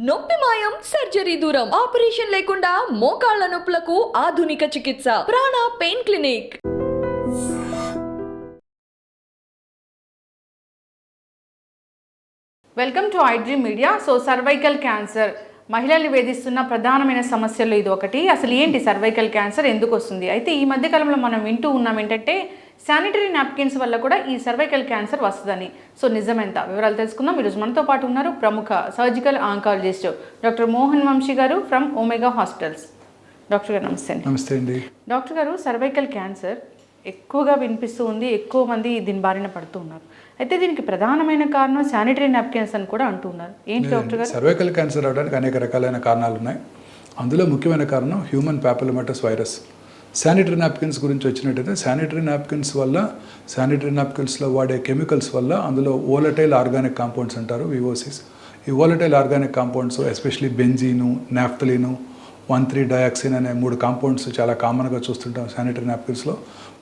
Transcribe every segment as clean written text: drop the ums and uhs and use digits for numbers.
నొప్పి మాయం, సర్జరీ దూరం, ఆపరేషన్ లేకుండా మోకాళ్ల నొప్పులకు ఆధునిక చికిత్స ప్రాణ pain clinic. Welcome to iDream media. Cervical cancer మహిళల్ని వేధిస్తున్న ప్రధానమైన సమస్యల్లో ఇది ఒకటి. అసలు ఏంటి సర్వైకల్ క్యాన్సర్, ఎందుకు వస్తుంది? అయితే ఈ మధ్యకాలంలో మనం వింటూ ఉన్నాం ఏంటంటే శానిటరీ నాప్కిన్స్ వల్ల కూడా ఈ సర్వైకల్ క్యాన్సర్ వస్తుందని. నిజమెంత? వివరాలు తెలుసుకుందాం. ఈరోజు మనతో పాటు ఉన్నారు ప్రముఖ surgical oncologist doctor Mohan Vamsi గారు ఫ్రమ్ ఒమేగా హాస్పిటల్స్. డాక్టర్ గారు నమస్తే. నమస్తే అండి. డాక్టర్ గారు, సర్వైకల్ క్యాన్సర్ ఎక్కువగా వినిపిస్తూ ఉంది, ఎక్కువ మంది దీని బారిన పడుతూ ఉన్నారు. అయితే దీనికి ప్రధానమైన కారణం శానిటరీ నాప్కిన్స్ అని కూడా అంటున్నారు. ఏంటి డాక్టర్ గారు? సర్వైకల్ క్యాన్సర్ అవడానికి అనేక రకాలైన కారణాలు ఉన్నాయి. అందులో ముఖ్యమైన కారణం human papillomatous virus. Sanitary napkins గురించి వచ్చినట్టయితే శానిటరీ నాప్కిన్స్లో వాడే కెమికల్స్ వల్ల అందులో వోలటైల్ ఆర్గానిక్ కాంపౌండ్స్ అంటారు, విఓసిస్. ఈ volatile organic compounds especially benzene, naphthalene, 1,3-డయాక్సిన్ అనే 3 కాంపౌండ్స్ చాలా కామన్గా చూస్తుంటాం శానిటరీ నాప్కిన్స్లో.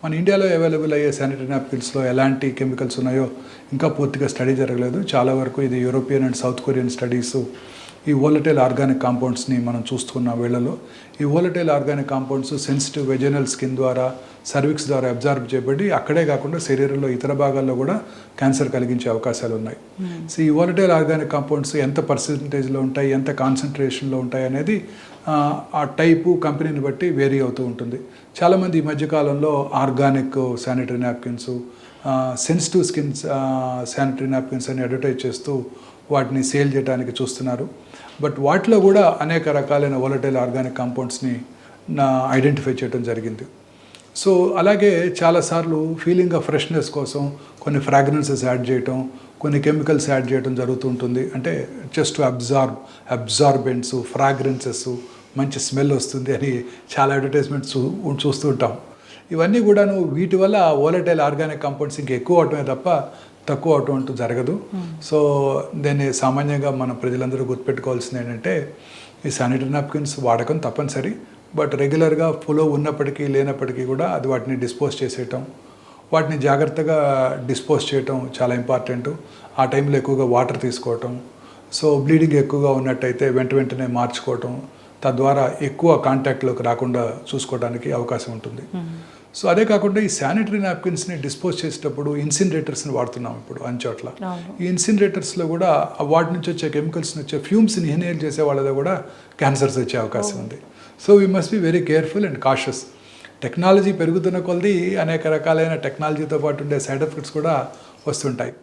మన ఇండియాలో అవైలబుల్ అయ్యే శానిటరీ నాప్కిన్స్లో ఎలాంటి కెమికల్స్ ఉన్నాయో ఇంకా పూర్తిగా స్టడీ జరగలేదు. చాలా వరకు ఇది European and south Korean studies ఈ వోలటైల్ ఆర్గానిక్ కాంపౌండ్స్ని మనం చూస్తున్న వేళలో ఈ volatile organic compounds sensitive vaginal skin ద్వారా, సర్విక్స్ ద్వారా అబ్జార్బ్ చేయబడి అక్కడే కాకుండా శరీరంలో ఇతర భాగాల్లో కూడా క్యాన్సర్ కలిగించే అవకాశాలు ఉన్నాయి. సో ఈ వోలటైల్ ఆర్గానిక్ కాంపౌండ్స్ ఎంత పర్సెంటేజ్లో ఉంటాయి, ఎంత కాన్సన్ట్రేషన్లో ఉంటాయి అనేది ఆ టైపు, కంపెనీని బట్టి వేరీ అవుతూ ఉంటుంది. చాలామంది ఈ మధ్యకాలంలో organic sanitary napkins, sensitive skin sanitary napkins అని అడ్వర్టైజ్ చేస్తూ వాటిని సేల్ చేయడానికి చూస్తున్నారు. బట్ వాటిలో కూడా అనేక రకాలైన వోలటైల్ ఆర్గానిక్ కాంపౌండ్స్ని ఐడెంటిఫై చేయడం జరిగింది. సో అలాగే చాలాసార్లు ఫీలింగ్ ఆఫ్ ఫ్రెష్నెస్ కోసం కొన్ని ఫ్రాగ్రెన్సెస్ యాడ్ చేయటం, కొన్ని కెమికల్స్ యాడ్ చేయడం జరుగుతూ ఉంటుంది. అంటే జస్ట్ అబ్జార్బెంట్స్, ఫ్రాగ్రెన్సెస్, మంచి స్మెల్ వస్తుంది అని చాలా అడ్వర్టైజ్మెంట్స్ చూస్తూ ఉంటాం. ఇవన్నీ కూడాను వీటి వల్ల వోలటైల్ ఆర్గానిక్ కాంపౌండ్స్ ఇంకా ఎక్కువ అవటమే తప్ప తక్కువ అవటం అంటూ జరగదు. సో దీన్ని సామాన్యంగా మన ప్రజలందరూ గుర్తుపెట్టుకోవాల్సింది ఏంటంటే ఈ శానిటరీ నాప్కిన్స్ వాడకం తప్పనిసరి. బట్ రెగ్యులర్గా ఫ్లో ఉన్నప్పటికీ లేనప్పటికీ కూడా అది వాటిని డిస్పోజ్ చేసేయటం, వాటిని జాగ్రత్తగా డిస్పోజ్ చేయటం చాలా ఇంపార్టెంట్. ఆ టైంలో ఎక్కువగా వాటర్ తీసుకోవటం, సో బ్లీడింగ్ ఎక్కువగా ఉన్నట్టయితే వెంటనే మార్చుకోవటం, తద్వారా ఎక్కువ కాంటాక్ట్లోకి రాకుండా చూసుకోవడానికి అవకాశం ఉంటుంది. సో అదే కాకుండా ఈ శానిటరీ నాప్కిన్స్ని డిస్పోజ్ చేసేటప్పుడు ఇన్సినరేటర్స్ని వాడుతున్నాం ఇప్పుడు అన్ని చోట్ల. ఈ ఇన్సినరేటర్స్లో కూడా వాటి నుంచి వచ్చే కెమికల్స్ని వచ్చే ఫ్యూమ్స్ని ఇన్హేల్ చేసే వాళ్ళలో కూడా క్యాన్సర్స్ వచ్చే అవకాశం ఉంది. So we must be very careful and cautious. Technology పెరుగుతున్న కొలది అనేక రకాలైన టెక్నాలజీతో పాటు ఉండే సైడ్ ఎఫెక్ట్స్ కూడా వస్తుంటాయి.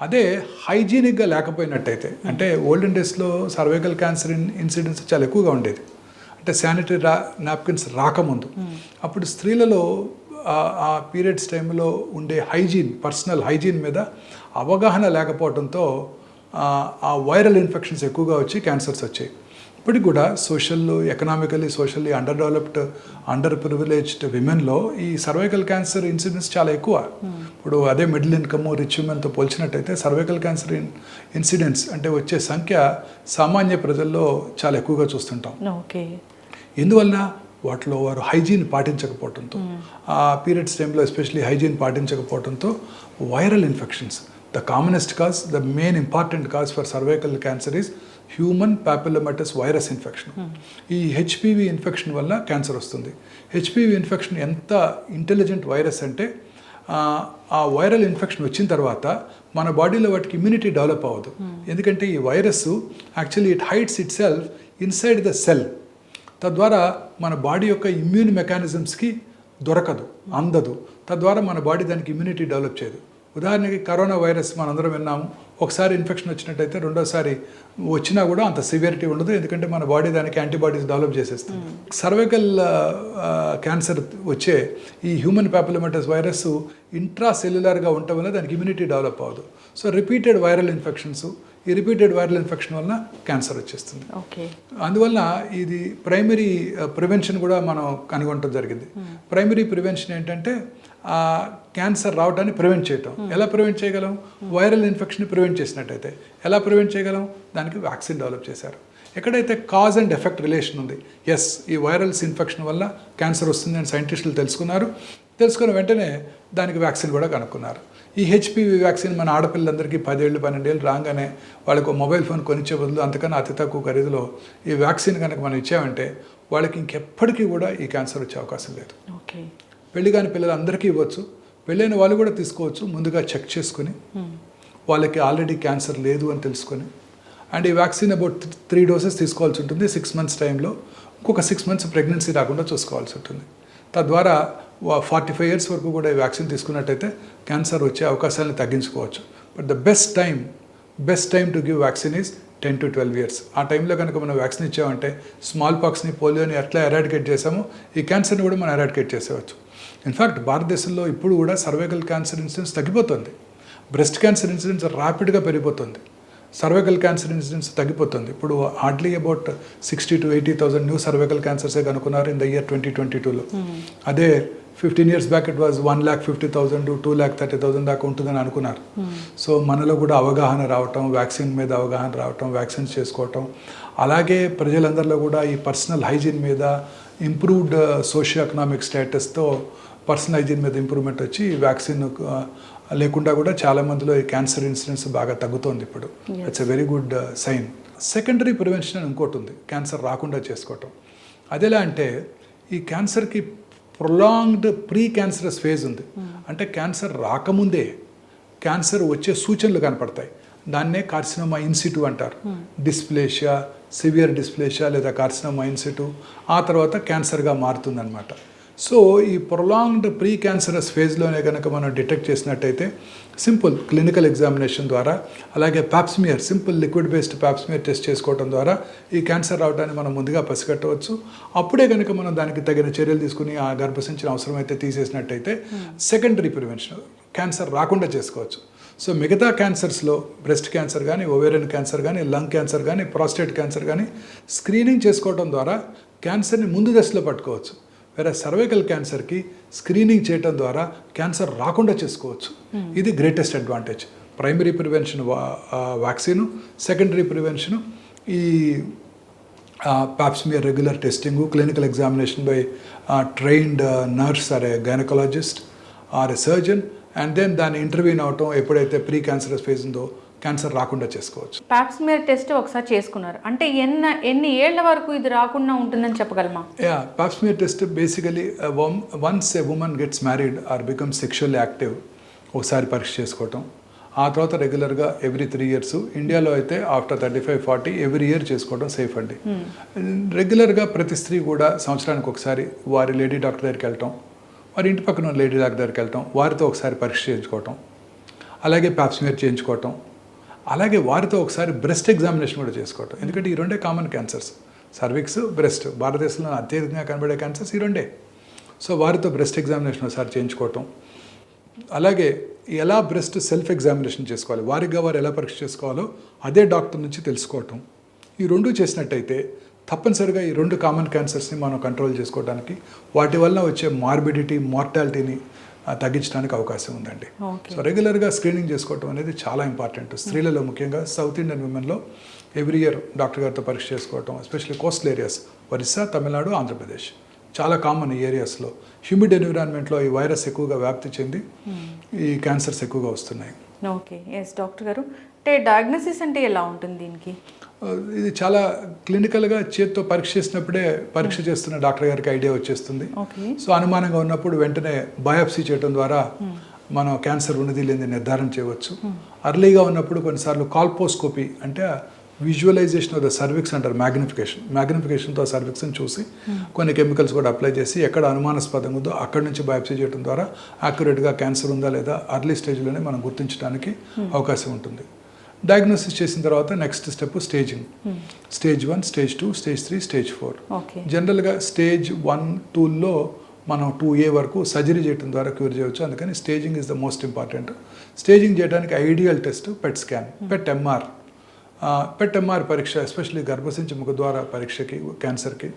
అదే హైజీనిక్గా లేకపోయినట్టయితే, అంటే ఓల్డెన్ డేస్లో సర్వైకల్ క్యాన్సర్ ఇన్సిడెన్స్ చాలా ఎక్కువగా ఉండేది. అంటే శానిటరీ నాప్కిన్స్ రాకముందు అప్పుడు స్త్రీలలో ఆ పీరియడ్స్ టైంలో ఉండే పర్సనల్ హైజీన్ మీద అవగాహన లేకపోవడంతో ఆ వైరల్ ఇన్ఫెక్షన్స్ ఎక్కువగా వచ్చి క్యాన్సర్స్ వచ్చాయి. ఇప్పటికి కూడా ఎకనామికలీ సోషల్లీ అండర్ ప్రివిలేజ్డ్ విమెన్లో ఈ సర్వైకల్ క్యాన్సర్ ఇన్సిడెన్స్ చాలా ఎక్కువ. ఇప్పుడు అదే మిడిల్ ఇన్కమ్, రిచ్ విమెన్తో పోల్చినట్టయితే సర్వైకల్ క్యాన్సర్ ఇన్సిడెన్స్ అంటే వచ్చే సంఖ్య సామాన్య ప్రజల్లో చాలా ఎక్కువగా చూస్తుంటాం. ఎందువల్ల వాటిలో వారు హైజీన్ పాటించకపోవడంతో, ఆ పీరియడ్స్ టైంలో ఎస్పెషల్లీ హైజీన్ పాటించకపోవడంతో viral infections, the commonest cause, the main important cause for cervical cancer is human papillomatous virus infection. ఈ హెచ్పివి ఇన్ఫెక్షన్ వల్ల క్యాన్సర్ వస్తుంది. హెచ్పివి ఇన్ఫెక్షన్ ఎంత ఇంటెలిజెంట్ వైరస్ అంటే ఆ వైరల్ ఇన్ఫెక్షన్ వచ్చిన తర్వాత మన బాడీలో వాటికి ఇమ్యూనిటీ డెవలప్ అవ్వదు. ఎందుకంటే ఈ virus actually it hides it self inside the cell. తద్వారా మన బాడీ యొక్క ఇమ్యూన్ మెకానిజమ్స్కి దొరకదు, అందదు. తద్వారా మన బాడీ దానికి ఇమ్యూనిటీ డెవలప్ చేయదు. ఉదాహరణకి కరోనా వైరస్ మనందరం విన్నాము. ఒకసారి ఇన్ఫెక్షన్ వచ్చినట్టయితే రెండోసారి వచ్చినా కూడా అంత సివియరిటీ ఉండదు, ఎందుకంటే మన బాడీ దానికి యాంటీబాడీస్ డెవలప్ చేసేస్తుంది. సర్వైకల్ క్యాన్సర్ వచ్చే ఈ హ్యూమన్ ప్యాపిలోమాటస్ వైరస్ ఇంట్రాసెల్యులర్గా ఉండటం వల్ల దానికి ఇమ్యూనిటీ డెవలప్ అవ్వదు. సో రిపీటెడ్ వైరల్ ఇన్ఫెక్షన్స్, ఈ రిపీటెడ్ వైరల్ ఇన్ఫెక్షన్ వల్ల క్యాన్సర్ వచ్చేస్తుంది. అందువల్ల ఇది ప్రైమరీ ప్రివెన్షన్ కూడా మనం కనుగొనడం జరిగింది. ప్రైమరీ ప్రివెన్షన్ ఏంటంటే క్యాన్సర్ రావడాన్ని ప్రివెంట్ చేయటం. ఎలా ప్రివెంట్ చేయగలం? వైరల్ ఇన్ఫెక్షన్ ప్రివెంట్ చేసినట్టయితే ఎలా ప్రివెంట్ చేయగలం? దానికి వ్యాక్సిన్ డెవలప్ చేశారు. ఎక్కడైతే కాజ్ అండ్ ఎఫెక్ట్ రిలేషన్ ఉంది, ఈ వైరల్స్ ఇన్ఫెక్షన్ వల్ల క్యాన్సర్ వస్తుంది అని సైంటిస్టులు తెలుసుకున్న వెంటనే దానికి వ్యాక్సిన్ కూడా కనుక్కున్నారు. ఈ హెచ్పివి వ్యాక్సిన్ మన ఆడపిల్లలందరికీ 10 ఏళ్ళు 12 ఏళ్ళు రాగానే వాళ్ళకు మొబైల్ ఫోన్ కొనిచ్చే బదులు అంతకన్నా అతి తక్కువ ఖరీదులో ఈ వ్యాక్సిన్ కనుక మనం ఇచ్చామంటే వాళ్ళకి ఇంకెప్పటికీ కూడా ఈ క్యాన్సర్ వచ్చే అవకాశం లేదు. ఓకే. పెళ్లి కాని పిల్లలందరికీ ఇవ్వచ్చు, పెళ్ళైన వాళ్ళు కూడా తీసుకోవచ్చు. ముందుగా చెక్ చేసుకుని వాళ్ళకి ఆల్రెడీ క్యాన్సర్ లేదు అని తెలుసుకొని, అండ్ ఈ వ్యాక్సిన్ అబౌట్ 3 డోసెస్ తీసుకోవాల్సి ఉంటుంది 6 మంత్స్ టైంలో. ఇంకొక 6 మంత్స్ ప్రెగ్నెన్సీ రాకుండా చూసుకోవాల్సి ఉంటుంది. తద్వారా 45 ఇయర్స్ వరకు కూడా ఈ వ్యాక్సిన్ తీసుకున్నట్టయితే క్యాన్సర్ వచ్చే అవకాశాలను తగ్గించుకోవచ్చు. But the best time to give vaccine is 10 to 12 years. ఆ టైంలో కనుక మనం వ్యాక్సిన్ ఇచ్చామంటే స్మాల్ పాక్స్ని, పోలియోని ఎట్లా ఎరాడికేట్ చేసామో ఈ క్యాన్సర్ని కూడా మనం ఎరాడికేట్ చేసేవచ్చు. ఇన్ఫ్యాక్ట్ భారతదేశంలో ఇప్పుడు కూడా సర్వైకల్ క్యాన్సర్ ఇన్సిడెన్స్ తగ్గిపోతుంది. బ్రెస్ట్ క్యాన్సర్ ఇన్సిడెన్స్ ర్యాపిడ్గా పెరిగిపోతుంది. సర్వైకల్ క్యాన్సర్ ఇన్సిడెన్స్ తగ్గిపోతుంది. ఇప్పుడు hardly about 60,000 to 80,000 new cervical క్యాన్సర్సే కనుక్కున్నారు ఇన్ ద ఇయర్ 2022లో. అదే 15 years back it was 1,50,000 to 2,30,000 దాకా ఉంటుందని అనుకున్నారు. సో మనలో కూడా అవగాహన రావటం, వ్యాక్సిన్ మీద అవగాహన రావటం, వ్యాక్సిన్స్ చేసుకోవటం, అలాగే ప్రజలందరిలో కూడా ఈ పర్సనల్ హైజీన్ మీద ఇంప్రూవ్డ్ సోషియో ఎకనామిక్ స్టేటస్తో పర్సనల్ హైజీన్ మీద ఇంప్రూవ్మెంట్ వచ్చి వ్యాక్సిన్ లేకుండా కూడా చాలా మందిలో ఈ క్యాన్సర్ ఇన్సిడెన్స్ బాగా తగ్గుతోంది ఇప్పుడు. It's a very good sign. Secondary prevention అని ఇంకోటి ఉంది, క్యాన్సర్ రాకుండా చేసుకోవటం. అదెలా అంటే ఈ క్యాన్సర్కి ప్రొలాంగ్డ్ ప్రీ క్యాన్సరస్ ఫేజ్ ఉంది. అంటే క్యాన్సర్ రాకముందే క్యాన్సర్ వచ్చే సూచనలు కనపడతాయి. దాన్నే కార్సినోమా ఇన్సిటు అంటారు. డిస్ప్లేషియా, సివియర్ డిస్ప్లేషియా లేదా కార్సినోమా ఇన్సిటు, ఆ తర్వాత క్యాన్సర్గా మారుతుందన్నమాట. సో ఈ ప్రొలాంగ్డ్ ప్రీ క్యాన్సరస్ ఫేజ్లోనే కనుక మనం డిటెక్ట్ చేసినట్టయితే సింపుల్ క్లినికల్ ఎగ్జామినేషన్ ద్వారా, అలాగే Pap smear, simple liquid based Pap smear test చేసుకోవడం ద్వారా ఈ క్యాన్సర్ రావడాన్ని మనం ముందుగా పసిగట్టవచ్చు. అప్పుడే కనుక మనం దానికి తగిన చర్యలు తీసుకుని ఆ గర్భసంచిని అవసరమైతే తీసేసినట్టయితే సెకండరీ ప్రివెన్షన్, క్యాన్సర్ రాకుండా చేసుకోవచ్చు. సో మిగతా క్యాన్సర్స్లో బ్రెస్ట్ క్యాన్సర్ కానీ, ఓవేరియన్ క్యాన్సర్ కానీ, లంగ్ క్యాన్సర్ కానీ, ప్రాస్టేట్ క్యాన్సర్ కానీ స్క్రీనింగ్ చేసుకోవడం ద్వారా క్యాన్సర్ని ముందు దశలో పట్టుకోవచ్చు. వేరే సర్వైకల్ క్యాన్సర్కి స్క్రీనింగ్ చేయడం ద్వారా క్యాన్సర్ రాకుండా చేసుకోవచ్చు. ఇది greatest advantage. Primary prevention vaccine, secondary prevention ఈ pap smear regular testing, clinical examination by trained nurse or a gynaecologist or a surgeon, and then దాన్ని ఇంటర్వ్యూన్ అవటం ఎప్పుడైతే ప్రీ క్యాన్సరస్ ఫేజ్ ఉందో క్యాన్సర్ రాకుండా చేసుకోవచ్చు. పాప్స్మియర్ టెస్ట్ ఒకసారి చేసుకున్నారు అంటే ఎన్ని ఏళ్ల వరకు ఇది రాకుండా ఉంటుందని చెప్పగలమా? Pap smear test basically once a woman gets married or become sexually active ఒకసారి పరీక్ష చేసుకోవటం, ఆ తర్వాత రెగ్యులర్గా ఎవ్రీ 3 years, ఇండియాలో అయితే ఆఫ్టర్ 35-40 ఎవ్రీ ఇయర్ చేసుకోవడం సేఫ్ అండి. రెగ్యులర్గా ప్రతి స్త్రీ కూడా సంవత్సరానికి ఒకసారి వారి లేడీ డాక్టర్ దగ్గరికి వెళ్ళటం, వారి ఇంటి పక్కన ఉన్న లేడీ డాక్టర్ దగ్గరికి వెళ్ళటం, వారితో ఒకసారి పరీక్ష చేయించుకోవటం, అలాగే పాప్స్మియర్ చేయించుకోవటం, అలాగే వారితో ఒకసారి బ్రెస్ట్ ఎగ్జామినేషన్ కూడా చేసుకోవటం. ఎందుకంటే ఈ రెండే కామన్ క్యాన్సర్స్, సర్విక్స్, బ్రెస్ట్. భారతదేశంలో అత్యధికంగా కనబడే క్యాన్సర్స్ ఈ రెండే. సో వారితో బ్రెస్ట్ ఎగ్జామినేషన్ ఒకసారి చేయించుకోవటం, అలాగే ఎలా బ్రెస్ట్ సెల్ఫ్ ఎగ్జామినేషన్ చేసుకోవాలి, వారిగా వారు ఎలా పరీక్ష చేసుకోవాలో అదే డాక్టర్ నుంచి తెలుసుకోవటం. ఈ రెండు చేసినట్టయితే తప్పనిసరిగా ఈ 2 కామన్ క్యాన్సర్స్ని మనం కంట్రోల్ చేసుకోవడానికి, వాటి వల్ల వచ్చే మార్బిడిటీ, మార్టాలిటీని తగ్గించడానికి అవకాశం ఉందండి. సో రెగ్యులర్గా స్క్రీనింగ్ చేసుకోవటం అనేది చాలా ఇంపార్టెంట్. స్త్రీలలో ముఖ్యంగా సౌత్ ఇండియన్ విమెన్లో ఎవ్రీ ఇయర్ డాక్టర్ గారితో పరీక్ష చేసుకోవటం, especially coastal areas, Orissa, Tamil Nadu, Andhra Pradesh చాలా కామన్ ఈ ఏరియాస్లో. హ్యూమిడ్ ఎన్విరాన్మెంట్లో ఈ వైరస్ ఎక్కువగా వ్యాప్తి చెంది ఈ క్యాన్సర్స్ ఎక్కువగా వస్తున్నాయి. ఓకే, ఎస్ డాక్టర్ గారు. అంటే డయాగ్నోసిస్ అంటే ఎలా ఉంటుంది దీనికి? ఇది చాలా క్లినికల్గా చేత్తో పరీక్ష చేసినప్పుడే పరీక్ష చేస్తున్న డాక్టర్ గారికి ఐడియా వచ్చేస్తుంది. సో అనుమానంగా ఉన్నప్పుడు వెంటనే బయాప్సీ చేయడం ద్వారా మనం క్యాన్సర్ ఉన్నది లేని నిర్ధారణ చేయవచ్చు. అర్లీగా ఉన్నప్పుడు కొన్నిసార్లు కాల్పోస్కోపీ అంటే విజువలైజేషన్ ఆఫ్ ద సర్విక్స్ అంటారు, మ్యాగ్నిఫికేషన్తో సర్విక్స్ని చూసి కొన్ని కెమికల్స్ కూడా అప్లై చేసి ఎక్కడ అనుమానాస్పదంగా ఉందో అక్కడి నుంచి బయాప్సీ చేయడం ద్వారా యాక్యురేట్గా క్యాన్సర్ ఉందా లేదా అర్లీ స్టేజ్లోనే మనం గుర్తించడానికి అవకాశం ఉంటుంది. డయాగ్నోసిస్ చేసిన తర్వాత next step staging. Stage 1, stage 2, stage 3, stage 4. జనరల్గా స్టేజ్ 1, 2లో మనం 2A వరకు సర్జరీ చేయడం ద్వారా క్యూర్ చేయవచ్చు. అందుకని staging is the most important. Staging చేయడానికి ideal test PET scan, PET MR పరీక్ష, ఎస్పెషల్లీ గర్భసంచి ముఖద్వార పరీక్షకి, క్యాన్సర్కి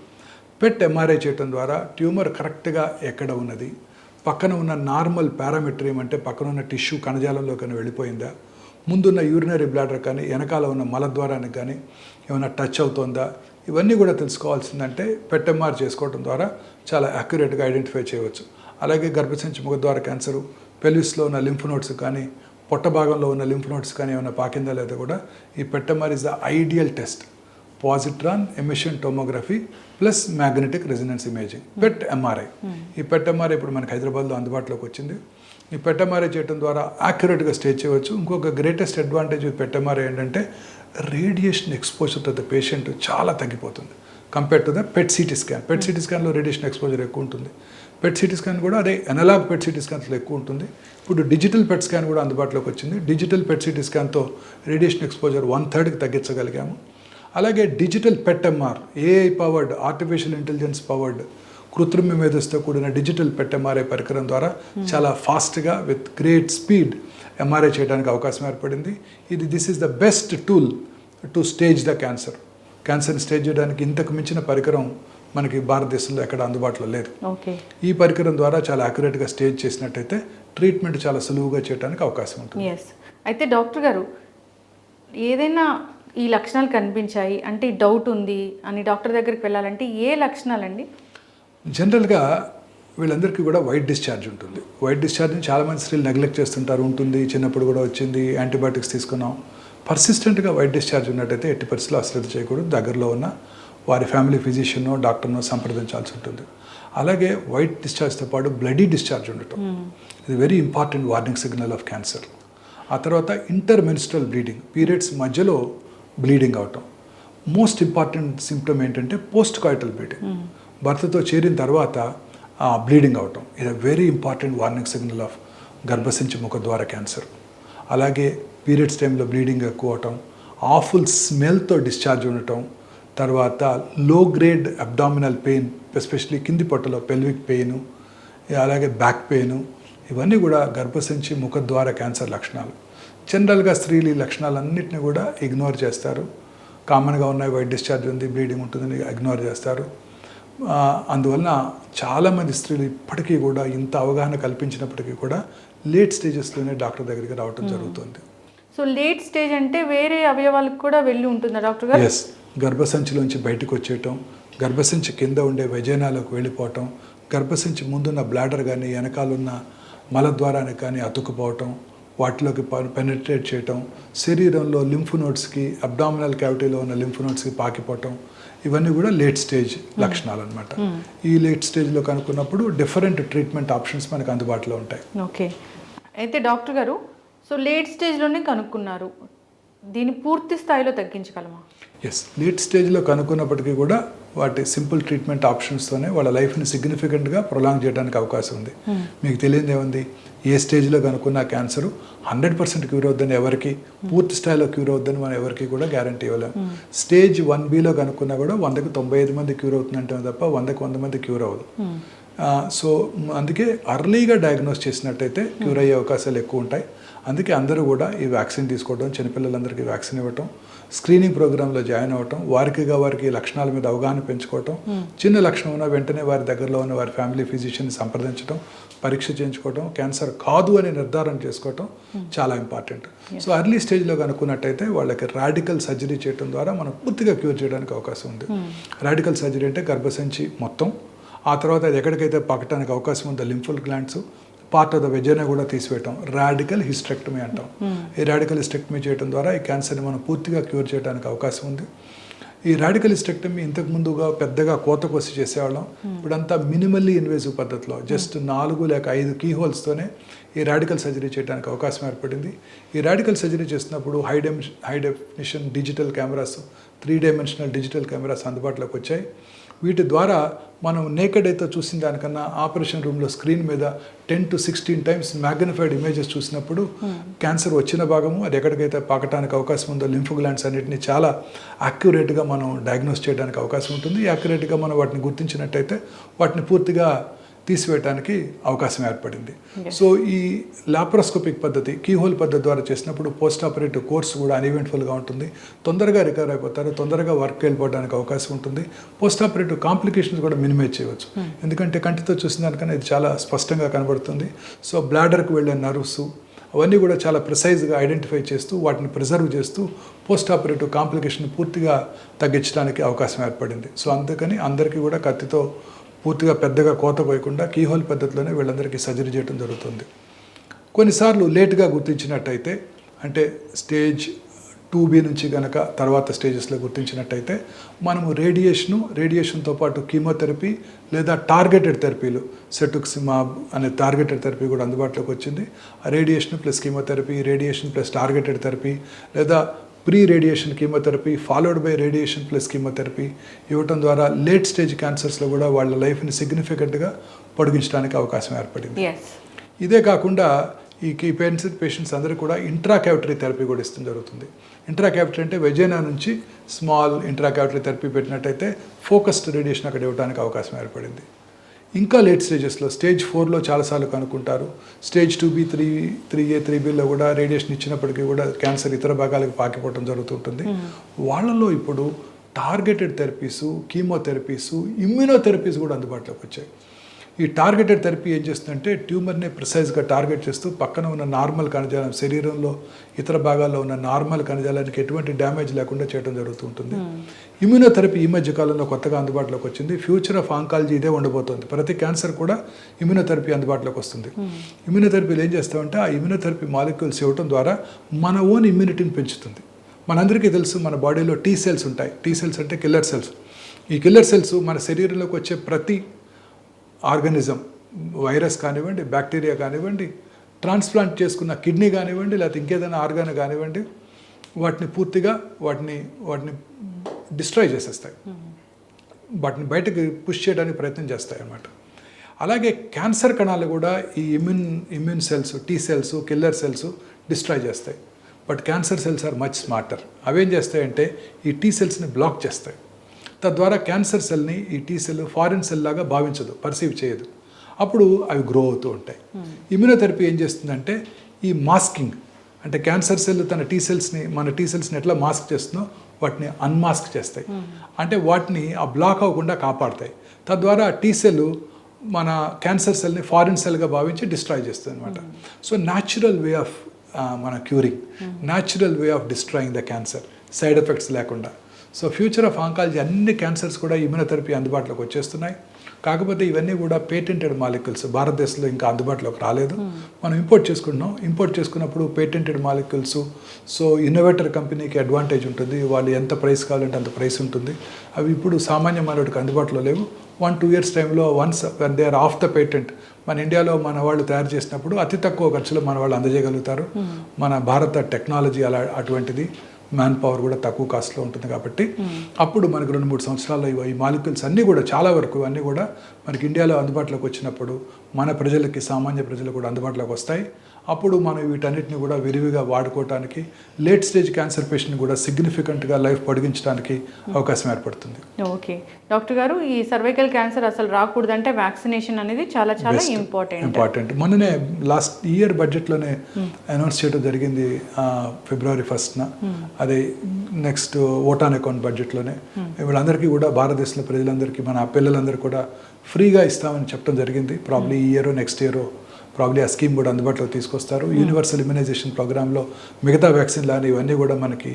పెట్ ఎంఆర్ఐ చేయడం ద్వారా ట్యూమర్ కరెక్ట్గా ఎక్కడ ఉన్నది, పక్కన ఉన్న నార్మల్ పారామెట్రియం అంటే పక్కన ఉన్న టిష్యూ కణజాలంలో కానీ వెళ్ళిపోయిందా, ముందున్న యూరినరీ బ్లాడర్ కానీ వెనకాల ఉన్న మలద్వారానికి కానీ ఏమైనా టచ్ అవుతుందా, ఇవన్నీ కూడా తెలుసుకోవాల్సిందంటే పెట్ ఎంఆర్ చేసుకోవడం ద్వారా చాలా యాక్యురేట్గా ఐడెంటిఫై చేయవచ్చు. అలాగే గర్భసంచి ముఖద్వార క్యాన్సరు పెల్విస్లో ఉన్న లింఫ్ నోడ్స్ కానీ పొట్ట భాగంలో ఉన్న లింఫ్ నోడ్స్ కానీ ఏమైనా పాకిందా లేదా కూడా ఈ PET-MR is the ideal test. Positron emission tomography plus magnetic resonance imaging, PET-MRI. ఈ PET-MRI ఇప్పుడు మనకి హైదరాబాద్లో అందుబాటులోకి వచ్చింది. ఈ PET-MRI చేయడం ద్వారా యాక్యురేట్గా స్టేజ్ చేయవచ్చు. ఇంకొక గ్రేటెస్ట్ అడ్వాంటేజ్ PET-MRI ఏంటంటే radiation exposure to the patient చాలా తగ్గిపోతుంది compare to the PET-CT scan. PET-CT స్కాన్లో రేడియేషన్ ఎక్స్పోజర్ ఎక్కువ ఉంటుంది. PET-CT స్కాన్ కూడా అదే అనలాగ్ PET-CT స్కాన్స్లో ఎక్కువ ఉంటుంది. ఇప్పుడు డిజిటల్ PET స్కాన్ కూడా అందుబాటులోకి వచ్చింది. డిజిటల్ PET-CT స్కాన్తో రేడియేషన్ ఎక్స్పోజర్ 1/3కి తగ్గించగలిగాము. అలాగే digital PET-MR, AI powered, artificial intelligence powered, కృత్రిమ మేధస్సుతో కూడిన డిజిటల్ PET-MRI పరికరం ద్వారా చాలా ఫాస్ట్గా విత్ గ్రేట్ స్పీడ్ MRI చేయడానికి అవకాశం ఏర్పడింది. This is the best tool to stage the cancer. క్యాన్సర్ని స్టేజ్ చేయడానికి ఇంతకు మించిన పరికరం మనకి భారతదేశంలో ఎక్కడ అందుబాటులో లేదు. ఈ పరికరం ద్వారా చాలా యాక్యురేట్గా స్టేజ్ చేసినట్టయితే ట్రీట్మెంట్ చాలా సులువుగా చేయడానికి అవకాశం ఉంటుంది. అయితే డాక్టర్ గారు, ఏదైనా ఈ లక్షణాలు కనిపించాయి అంటే డౌట్ ఉంది అని డాక్టర్ దగ్గరికి వెళ్ళాలంటే ఏ లక్షణాలండి? జనరల్గా వీళ్ళందరికీ కూడా వైట్ డిశ్చార్జ్ ఉంటుంది. వైట్ డిశ్చార్జ్ని చాలామంది స్త్రీలు నెగ్లెక్ట్ చేస్తుంటారు. ఉంటుంది, చిన్నప్పుడు కూడా వచ్చింది, యాంటీబయాటిక్స్ తీసుకున్నాం. పర్సిస్టెంట్గా వైట్ డిశ్చార్జ్ ఉన్నట్టయితే ఎట్టి పరిస్థితుల్లో అశ్రద్ధ చేయకూడదు. దగ్గరలో ఉన్న వారి ఫ్యామిలీ ఫిజిషియన్నో డాక్టర్నో సంప్రదించాల్సి ఉంటుంది. అలాగే వైట్ డిశ్చార్జ్తో పాటు బ్లడీ డిశ్చార్జ్ ఉండటం, ఇది very important warning signal off cancer. ఆ తర్వాత ఇంటర్మెన్స్ట్రల్ బ్లీడింగ్, పీరియడ్స్ మధ్యలో బ్లీడింగ్ అవటం. మోస్ట్ ఇంపార్టెంట్ సిమ్టమ్ ఏంటంటే పోస్ట్ కాయిటల్ బ్లీడింగ్, భర్తతో చేరిన తర్వాత బ్లీడింగ్ అవటం. ఇది very important warning signal off గర్భసంచి ముఖద్వార క్యాన్సర్. అలాగే పీరియడ్స్ టైంలో బ్లీడింగ్ ఎక్కువ అవటం, ఆఫుల్ స్మెల్తో డిశ్చార్జ్ ఉండటం, తర్వాత లో గ్రేడ్ అబ్డామినల్ పెయిన్, ఎస్పెషలీ కింది పొట్టలో పెల్విక్ పెయిన్, అలాగే బ్యాక్ పెయిన్, ఇవన్నీ కూడా గర్భసంచి ముఖద్వార క్యాన్సర్ లక్షణాలు. జనరల్గా స్త్రీలు ఈ లక్షణాలన్నింటినీ కూడా ఇగ్నోర్ చేస్తారు. కామన్గా ఉన్నాయి, వైట్ డిశ్చార్జ్ ఉంది, బ్లీడింగ్ ఉంటుందని ఇగ్నోర్ చేస్తారు. అందువలన చాలామంది స్త్రీలు ఇప్పటికీ కూడా ఇంత అవగాహన కల్పించినప్పటికీ కూడా లేట్ స్టేజెస్లోనే డాక్టర్ దగ్గరికి రావడం జరుగుతుంది. సో లేట్ స్టేజ్ అంటే వేరే అవయవాలకు కూడా వెళ్ళి ఉంటుందా డాక్టర్ గారు? ఎస్, గర్భసంచిలోంచి బయటకు వచ్చేయటం, గర్భసంచి కింద ఉండే వెజైనాలకు వెళ్ళిపోవటం, గర్భసంచి ముందున్న బ్లాడర్ కానీ వెనకాలన్న మలద్వారానికి కానీ అతుక్కుపోవటం, వాటిలోకి పెనిట్రేట్ చేయటం, శరీరంలో లింఫ్ నోడ్స్కి, అబ్డామినల్ క్యావిటీలో ఉన్న లింఫ్ నోడ్స్కి పాకిపోవటం, ఇవన్నీ కూడా లేట్ స్టేజ్ లక్షణాలు అనమాట. ఈ లేట్ స్టేజ్లో కనుక్కున్నప్పుడు డిఫరెంట్ ట్రీట్మెంట్ ఆప్షన్స్ మనకు అందుబాటులో ఉంటాయి. ఓకే, అయితే డాక్టర్ గారు, సో లేట్ స్టేజ్లోనే కనుక్కున్నారు, దీన్ని పూర్తి స్థాయిలో తగ్గించగలమా? ఎస్, లేట్ స్టేజ్లో కనుక్కున్నప్పటికీ కూడా వాటి సింపుల్ ట్రీట్మెంట్ ఆప్షన్స్తోనే వాళ్ళ లైఫ్ని సిగ్నిఫికెంట్గా ప్రొలాంగ్ చేయడానికి అవకాశం ఉంది. మీకు తెలియదు ఏముంది, ఏ స్టేజ్లో కనుక్కున్న క్యాన్సర్ 100% క్యూర్ అవుద్దని ఎవరికి, పూర్తి స్థాయిలో క్యూర్ అవుద్దని మనం ఎవరికి కూడా గ్యారంటీ ఇవ్వలేము. స్టేజ్ 1Bలో కనుక్కున్నా కూడా 100కి 95 మంది క్యూర్ అవుతుందంటే తప్ప 100కి 100 మంది క్యూర్ అవ్వదు. సో అందుకే అర్లీగా డయాగ్నోస్ చేసినట్టయితే క్యూర్ అయ్యే అవకాశాలు ఎక్కువ ఉంటాయి. అందుకే అందరూ కూడా ఈ వ్యాక్సిన్ తీసుకోవడం, చిన్నపిల్లలందరికీ వ్యాక్సిన్ ఇవ్వటం, స్క్రీనింగ్ ప్రోగ్రాంలో జాయిన్ అవ్వటం, వారికి లక్షణాల మీద అవగాహన పెంచుకోవటం, చిన్న లక్షణం ఉన్న వెంటనే వారి దగ్గరలో ఉన్న వారి ఫ్యామిలీ ఫిజిషియన్ని సంప్రదించడం, పరీక్ష చేయించుకోవటం, క్యాన్సర్ కాదు అని నిర్ధారణ చేసుకోవటం చాలా ఇంపార్టెంట్. సో అర్లీ స్టేజ్లో కనుక్కున్నట్టయితే వాళ్ళకి రాడికల్ సర్జరీ చేయడం ద్వారా మనం పూర్తిగా క్యూర్ చేయడానికి అవకాశం ఉంది. రాడికల్ సర్జరీ అంటే గర్భసంచి మొత్తం, ఆ తర్వాత అది ఎక్కడికైతే పాకటానికి అవకాశం ఉందో lymphal glands, part of the vagina కూడా తీసివేయటం, రాడికల్ హిస్టెక్టమీ అంటాం. ఈ రాడికల్ హిస్టెక్టమీ చేయడం ద్వారా ఈ క్యాన్సర్ని మనం పూర్తిగా క్యూర్ చేయడానికి అవకాశం ఉంది. ఈ రాడికల్ హిస్టెక్టమీ ఇంతకు ముందుగా పెద్దగా కోత కోసి చేసేవాళ్ళం. ఇప్పుడంతా మినిమల్లీ ఇన్వేసివ్ పద్ధతిలో జస్ట్ 4 లేక 5 కీ హోల్స్తోనే ఈ రాడికల్ సర్జరీ చేయడానికి అవకాశం ఏర్పడింది. ఈ రాడికల్ సర్జరీ చేసినప్పుడు high definition digital cameras, 3 dimensional digital cameras అందుబాటులోకి వచ్చాయి. వీటి ద్వారా మనం నేకెడ్ అయితే చూసిన దానికన్నా ఆపరేషన్ రూమ్లో స్క్రీన్ మీద 10 to 16 times మ్యాగ్నిఫైడ్ ఇమేజెస్ చూసినప్పుడు క్యాన్సర్ వచ్చిన భాగము, అది ఎక్కడికైతే పాకటానికి అవకాశం ఉందో లింఫ్ గ్లాండ్స్ అన్నిటిని చాలా యాక్యురేట్గా మనం డయాగ్నోస్ చేయడానికి అవకాశం ఉంటుంది. యాక్యురేట్గా మనం వాటిని గుర్తించినట్టయితే వాటిని పూర్తిగా తీసివేయడానికి అవకాశం ఏర్పడింది. సో ఈ లాప్రోస్కోపిక్ పద్ధతి, కీహోల్ పద్ధతి ద్వారా చేసినప్పుడు పోస్ట్ ఆపరేటివ్ కోర్స్ కూడా అన్ఈవెంట్ఫుల్గా ఉంటుంది. తొందరగా రికవర్ అయిపోతారు, తొందరగా వర్క్ వెళ్ళిపోవడానికి అవకాశం ఉంటుంది. పోస్ట్ ఆపరేటివ్ కాంప్లికేషన్స్ కూడా మినిమైజ్ చేయవచ్చు, ఎందుకంటే కంటితో చూసిన దానికన్నా ఇది చాలా స్పష్టంగా కనబడుతుంది. సో బ్లాడర్కి వెళ్ళే నర్వ్స్ అవన్నీ కూడా చాలా ప్రిసైజ్గా ఐడెంటిఫై చేస్తూ వాటిని ప్రిజర్వ్ చేస్తూ పోస్ట్ ఆపరేటివ్ కాంప్లికేషన్ పూర్తిగా తగ్గించడానికి అవకాశం ఏర్పడింది. సో అందుకని అందరికీ కూడా కత్తితో పూర్తిగా పెద్దగా కోత పోయకుండా కీహోల్ పద్ధతిలోనే వీళ్ళందరికీ సర్జరీ చేయడం జరుగుతుంది. కొన్నిసార్లు లేట్గా గుర్తించినట్టయితే, అంటే స్టేజ్ 2B నుంచి కనుక తర్వాత స్టేజెస్లో గుర్తించినట్టయితే మనము రేడియేషన్తో పాటు కీమోథెరపీ లేదా టార్గెటెడ్ థెరపీలు, సెటుక్సిమాబ్ అనే టార్గెటెడ్ థెరపీ కూడా అందుబాటులోకి వచ్చింది. Radiation plus chemotherapy, radiation plus targeted therapy, లేదా pre radiation chemotherapy followed by radiation plus chemotherapy ఇవ్వటం ద్వారా లేట్ స్టేజ్ క్యాన్సర్స్లో కూడా వాళ్ళ లైఫ్ని సిగ్నిఫికెంట్గా పొడిగించడానికి అవకాశం ఏర్పడింది. ఇదే కాకుండా ఈ పేషెంట్స్ అందరూ కూడా ఇంట్రాక్యావిటరీ థెరపీ కూడా ఇస్తూ జరుగుతుంది. ఇంట్రాక్యావిటరీ అంటే వెజైనా నుంచి స్మాల్ ఇంట్రాక్యావిటరీ థెరపీ పెట్టినట్టయితే ఫోకస్డ్ రేడియేషన్ అక్కడ ఇవ్వడానికి అవకాశం ఏర్పడింది. ఇంకా లేట్ స్టేజెస్లో స్టేజ్ 4లో చాలాసార్లు కనుక్కుంటారు. స్టేజ్ 2B, 3A, 3Bలో కూడా రేడియేషన్ ఇచ్చినప్పటికీ కూడా క్యాన్సర్ ఇతర భాగాలకు పాకిపోవడం జరుగుతుంటుంది. వాళ్ళలో ఇప్పుడు టార్గెటెడ్ థెరపీసు, కీమోథెరపీసు, ఇమ్యూనోథెరపీస్ కూడా అందుబాటులోకి వచ్చాయి. ఈ టార్గెటెడ్ థెరపీ ఏం చేస్తుందంటే ట్యూమర్ని ప్రిసైజ్గా టార్గెట్ చేస్తూ పక్కన ఉన్న నార్మల్ కణజాలం, శరీరంలో ఇతర భాగాల్లో ఉన్న నార్మల్ కణజాలానికి ఎటువంటి డ్యామేజ్ లేకుండా చేయడం జరుగుతూ ఉంటుంది. ఇమ్యూనోథెరపీ ఈ మధ్య కాలంలో కొత్తగా అందుబాటులోకి వచ్చింది. ఫ్యూచర్ ఆఫ్ ఆంకాలజీ ఇదే ఉండబోతుంది. ప్రతి క్యాన్సర్ కూడా ఇమ్యూనోథెరపీ అందుబాటులోకి వస్తుంది. ఇమ్యూనోథెరపీలు ఏం చేస్తామంటే ఆ ఇమ్యూనోథెరపీ మాలిక్యూల్స్ ఇవ్వడం ద్వారా మన ఓన్ ఇమ్యూనిటీని పెంచుతుంది. మనందరికీ తెలుసు మన బాడీలో T సెల్స్ ఉంటాయి. T సెల్స్ అంటే కిల్లర్ సెల్స్. ఈ కిల్లర్ సెల్స్ మన శరీరంలోకి వచ్చే ప్రతి ఆర్గానిజం, వైరస్ కానివ్వండి, బ్యాక్టీరియా కానివ్వండి, ట్రాన్స్ప్లాంట్ చేసుకున్న కిడ్నీ కానివ్వండి, లేకపోతే ఇంకేదైనా ఆర్గాన్ కానివ్వండి, వాటిని పూర్తిగా వాటిని డిస్ట్రాయ్ చేసేస్తాయి. వాటిని బయటకు పుష్ చేయడానికి ప్రయత్నం చేస్తాయి అన్నమాట. అలాగే క్యాన్సర్ కణాలు కూడా ఈ immune cells, T cells, killer cells destroy చేస్తాయి. But cancer cells are much smarter. అవేం చేస్తాయంటే ఈ T సెల్స్ని బ్లాక్ చేస్తాయి. తద్వారా క్యాన్సర్ సెల్ని ఈ T సెల్ ఫారిన్ సెల్ లాగా భావించదు, పర్సీవ్ చేయదు. అప్పుడు అవి గ్రో అవుతూ ఉంటాయి. ఇమ్యూనోథెరపీ ఏం చేస్తుందంటే ఈ మాస్కింగ్, అంటే క్యాన్సర్ సెల్ తన మన T సెల్స్ని ఎట్లా మాస్క్ చేస్తుందో వాటిని అన్మాస్క్ చేస్తాయి. అంటే వాటిని ఆ బ్లాక్ అవ్వకుండా కాపాడతాయి. తద్వారా T సెల్ మన క్యాన్సర్ సెల్ని ఫారిన్ సెల్గా భావించి డిస్ట్రాయ్ చేస్తుంది అనమాట. సో న్యాచురల్ వే ఆఫ్ మన curing, natural way of destroying the cancer, side effects లేకుండా. సో ఫ్యూచర్ ఆఫ్ ఆంకాలజీ అన్ని క్యాన్సర్స్ కూడా ఇమ్యూనోథెరపీ అందుబాటులోకి వచ్చేస్తున్నాయి. కాకపోతే ఇవన్నీ కూడా పేటెంటెడ్ మాలిక్యూల్స్, భారతదేశంలో ఇంకా అందుబాటులోకి రాలేదు. మనం ఇంపోర్ట్ చేసుకుంటున్నాం. ఇంపోర్ట్ చేసుకున్నప్పుడు పేటెంటెడ్ మాలిక్యూల్స్, సో ఇన్నోవేటర్ కంపెనీకి అడ్వాంటేజ్ ఉంటుంది. వాళ్ళు ఎంత ప్రైస్ కావాలంటే అంత ప్రైస్ ఉంటుంది. అవి ఇప్పుడు సామాన్య మానవుడికి అందుబాటులో లేవు. 1-2 years టైంలో once they are off the patent మన ఇండియాలో మన వాళ్ళు తయారు చేసినప్పుడు అతి తక్కువ ఖర్చులో మన వాళ్ళు అందజేయగలుగుతారు. మన భారత టెక్నాలజీ అటువంటిది, మ్యాన్ పవర్ కూడా తక్కువ కాస్ట్లో ఉంటుంది. కాబట్టి అప్పుడు మనకు 2-3 సంవత్సరాల్లో ఈ మాలిక్యూల్స్ అన్నీ కూడా చాలా వరకు అన్నీ కూడా మనకి ఇండియాలో అందుబాటులోకి వచ్చినప్పుడు మన ప్రజలకి, సామాన్య ప్రజలకు కూడా అందుబాటులోకి వస్తాయి. అప్పుడు మనం వీటన్నిటిని కూడా విరివిగా వాడుకోవడానికి, లేట్ స్టేజ్ క్యాన్సర్ పేషెంట్ని కూడా సిగ్నిఫికెంట్గా లైఫ్ పొడిగించడానికి అవకాశం ఏర్పడుతుంది. ఓకే డాక్టర్ గారు, ఈ సర్వైకల్ క్యాన్సర్ అసలు రాకూడదంటే వ్యాక్సినేషన్ అనేది చాలా ఇంపార్టెంట్. మొన్ననే లాస్ట్ ఇయర్ బడ్జెట్లోనే అనౌన్స్ చేయడం జరిగింది, February 1st. అదే నెక్స్ట్ ఓటాన్ అకౌంట్ బడ్జెట్లోనే వీళ్ళందరికీ కూడా భారతదేశంలో ప్రజలందరికీ, మన పిల్లలందరికీ కూడా ఫ్రీగా ఇస్తామని చెప్పడం జరిగింది. ప్రాబ్లీ ఈ ఇయర్ నెక్స్ట్ ఇయర్ ప్రాబ్లీ ఆ స్కీమ్ కూడా అందుబాటులోకి తీసుకొస్తారు. యూనివర్సల్ ఇమ్యునైజేషన్ ప్రోగ్రాంలో మిగతా వ్యాక్సిన్ లాని ఇవన్నీ కూడా మనకి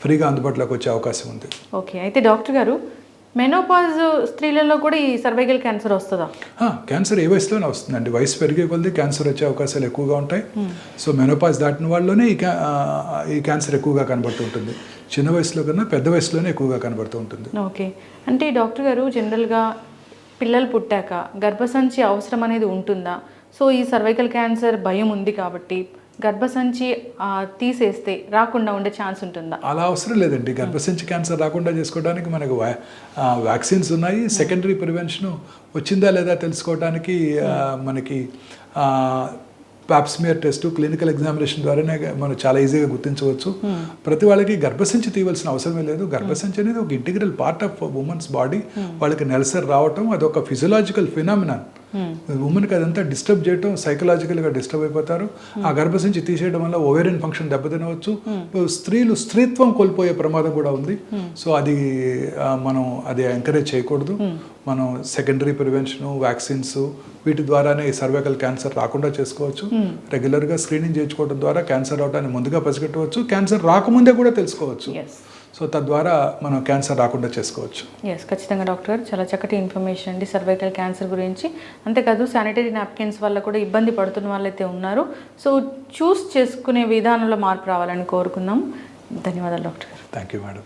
ఫ్రీగా అందుబాటులోకి వచ్చే అవకాశం ఉంది. ఓకే, అయితే డాక్టర్ గారు మెనోపాజ్ స్త్రీలలో కూడా ఈ సర్వైకల్ క్యాన్సర్ వస్తుందా? క్యాన్సర్ ఏ వయసులోనే వస్తుందండి. వయసు పెరిగే కొద్దీ క్యాన్సర్ వచ్చే అవకాశాలు ఎక్కువగా ఉంటాయి. సో మెనోపాజ్ దాటిన వాళ్ళలోనే ఈ క్యాన్సర్ ఎక్కువగా కనబడుతూ ఉంటుంది. చిన్న వయసులో కన్నా పెద్ద వయసులోనే ఎక్కువగా కనబడుతూ ఉంటుంది. ఓకే, అంటే డాక్టర్ గారు జనరల్గా పిల్లలు పుట్టాక గర్భసంచి అవసరం అనేది ఉంటుందా? సో ఈ సర్వైకల్ క్యాన్సర్ భయం ఉంది కాబట్టి గర్భసంచి తీసేస్తే రాకుండా ఉండే ఛాన్స్ ఉంటుందా? అలా అవసరం లేదండి. గర్భసంచి క్యాన్సర్ రాకుండా చేసుకోవడానికి మనకు వ్యాక్సిన్స్ ఉన్నాయి. సెకండరీ ప్రివెన్షన్ వచ్చిందా లేదా తెలుసుకోవడానికి మనకి పాప్స్మియర్ టెస్ట్, క్లినికల్ ఎగ్జామినేషన్ ద్వారానే మనం చాలా ఈజీగా గుర్తించవచ్చు. ప్రతి వాళ్ళకి గర్భసంచి తీయవలసిన అవసరమే లేదు. గర్భసంచి అనేది ఒక integral part of women's body. వాళ్ళకి నెలసరి రావటం అది ఒక ఫిజియలాజికల్ ఫినామినాన్. ఉమెన్కి అదంతా డిస్టర్బ్ చేయటం, సైకలాజికల్గా డిస్టర్బ్ అయిపోతారు. ఆ గర్భసంచి తీసేయడం వల్ల ఓవేరియన్ ఫంక్షన్ దెబ్బతినవచ్చు. స్త్రీత్వం కోల్పోయే ప్రమాదం కూడా ఉంది. సో మనం అది ఎంకరేజ్ చేయకూడదు. మనం సెకండరీ ప్రివెన్షన్, వ్యాక్సిన్స్ వీటి ద్వారానే ఈ సర్వైకల్ క్యాన్సర్ రాకుండా చేసుకోవచ్చు. రెగ్యులర్గా స్క్రీనింగ్ చేయించుకోవడం ద్వారా క్యాన్సర్ రావడాన్ని ముందుగా పసిగట్టవచ్చు. క్యాన్సర్ రాకముందే కూడా తెలుసుకోవచ్చు. సో తద్వారా మనం క్యాన్సర్ రాకుండా చేసుకోవచ్చు. ఎస్, ఖచ్చితంగా డాక్టర్ గారు చాలా చక్కటి ఇన్ఫర్మేషన్ అండి సర్వైకల్ క్యాన్సర్ గురించి. అంతేకాదు శానిటరీ నాప్కిన్స్ వల్ల కూడా ఇబ్బంది పడుతున్న వాళ్ళైతే ఉన్నారు. సో చూస్ చేసుకునే విధానంలో మార్పు రావాలని కోరుకుందాం. ధన్యవాదాలు డాక్టర్ గారు. Thank you madam.